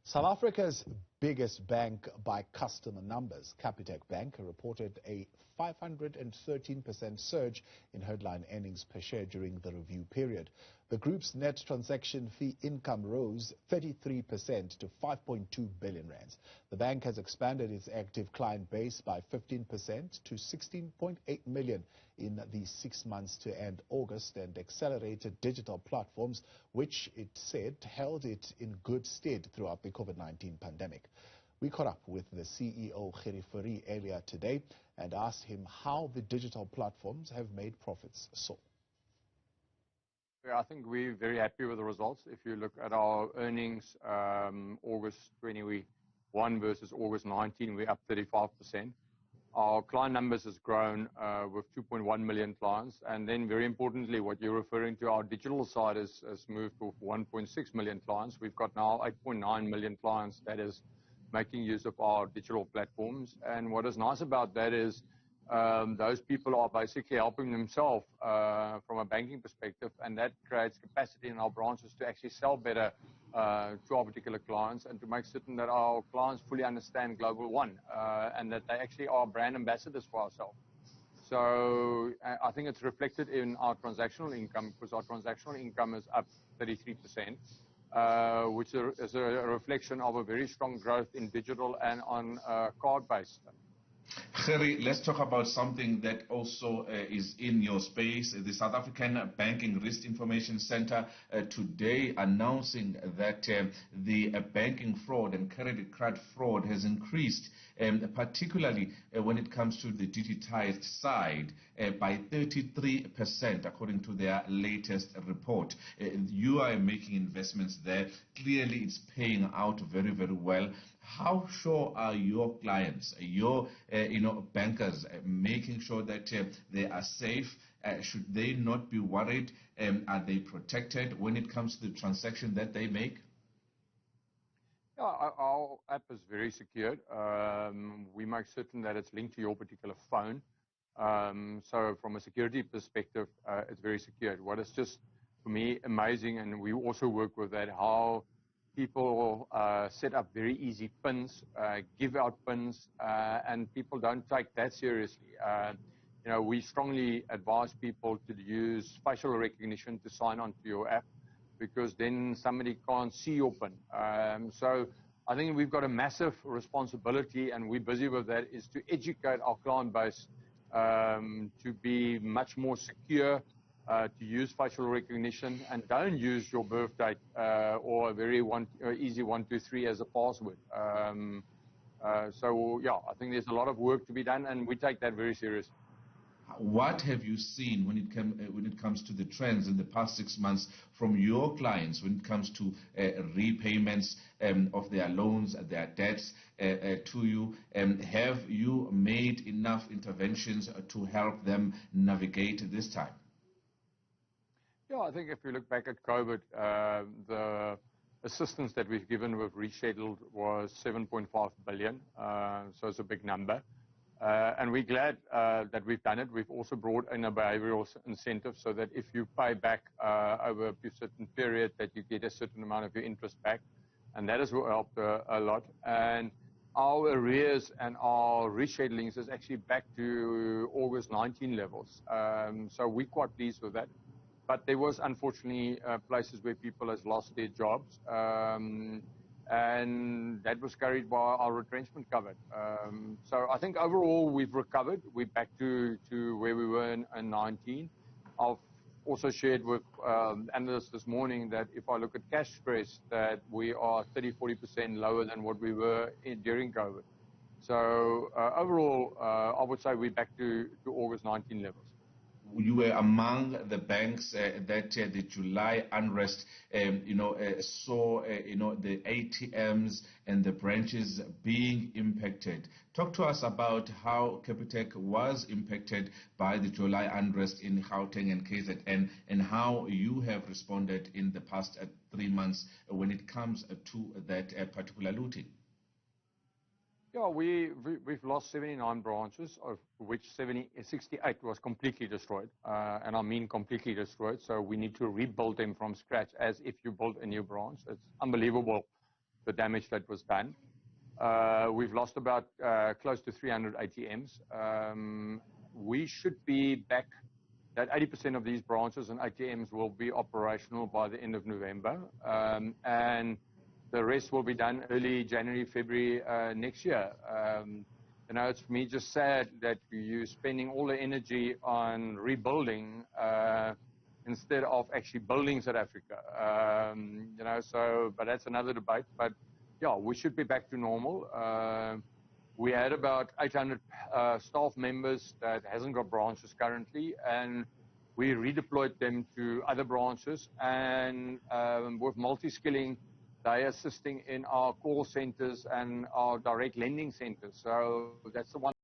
South Africa's biggest bank by customer numbers, Capitec Bank, reported a 513% surge in headline earnings per share during the review period. The group's net transaction fee income rose 33% to 5.2 billion rands. The bank has expanded its active client base by 15% to 16.8 million in the 6 months to end August, and accelerated digital platforms, which it said held it in good stead throughout the COVID-19 pandemic. We caught up with the CEO Gerrie Fourie earlier today and asked him how the digital platforms have made profits soar. I think we're very happy with the results. If you look at our earnings, August 21 versus August 19, we're up 35%. Our client numbers has grown with 2.1 million clients, and then very importantly, what you're referring to, our digital side has moved to 1.6 million clients. We've got now 8.9 million clients that is making use of our digital platforms. And what is nice about that is those people are basically helping themselves from a banking perspective, and that creates capacity in our branches to actually sell better to our particular clients and to make certain that our clients fully understand Global One and that they actually are brand ambassadors for ourselves. So I think it's reflected in our transactional income, because our transactional income is up 33%, which is a reflection of a very strong growth in digital and on card-based. Gerrie, let's talk about something that also is in your space. The South African Banking Risk Information Center today announcing that the banking fraud and credit card fraud has increased, particularly when it comes to the digitized side, by 33%, according to their latest report. You are making investments there. Clearly, it's paying out very, very well. How sure are your clients, your bankers, making sure that they are safe? Should they not be worried? Are they protected when it comes to the transaction that they make? Yeah, our app is very secured. We make certain that it's linked to your particular phone. So from a security perspective, it's very secured. What is just, for me, amazing, and we also work with that, how people set up very easy PINs, give out PINs, and people don't take that seriously. We strongly advise people to use facial recognition to sign onto your app, because then somebody can't see your PIN. So I think we've got a massive responsibility, and we're busy with that, is to educate our client base to be much more secure, to use facial recognition, and don't use your birth date or a very easy 123 as a password. So yeah, I think there's a lot of work to be done, and we take that very seriously. What have you seen when it comes to the trends in the past 6 months from your clients when it comes to repayments of their loans, their debts to you? Have you made enough interventions to help them navigate this time? Yeah, I think if we look back at COVID, the assistance that we've given with rescheduled was 7.5 billion, so it's a big number. And we're glad that we've done it. We've also brought in a behavioral incentive so that if you pay back over a certain period, that you get a certain amount of your interest back, and that has helped a lot. And our arrears and our reschedulings is actually back to August 19 levels. So we're quite pleased with that. But there was, unfortunately, places where people has lost their jobs, and that was carried by our retrenchment cover. So I think overall we've recovered. We're back to where we were in 19. I've also shared with analysts this morning that if I look at cash stress, that we are 30-40% lower than what we were during COVID. So overall, I would say we're back to August 19 levels. You were among the banks that the July unrest, saw, the ATMs and the branches being impacted. Talk to us about how Capitec was impacted by the July unrest in Gauteng and KZN, and how you have responded in the past 3 months when it comes to that particular looting. Yeah, we've lost 79 branches, of which 68 was completely destroyed, and I mean completely destroyed. So we need to rebuild them from scratch as if you build a new branch. It's unbelievable the damage that was done. We've lost about close to 300 ATMs. We should be back, that 80% of these branches and ATMs will be operational by the end of November. And the rest will be done early January, February next year. It's for me just sad that you're spending all the energy on rebuilding instead of actually building South Africa. But that's another debate. But yeah, we should be back to normal. We had about 800 staff members that hasn't got branches currently, and we redeployed them to other branches, and with multi-skilling, they're assisting in our call centers and our direct lending centers. So that's the one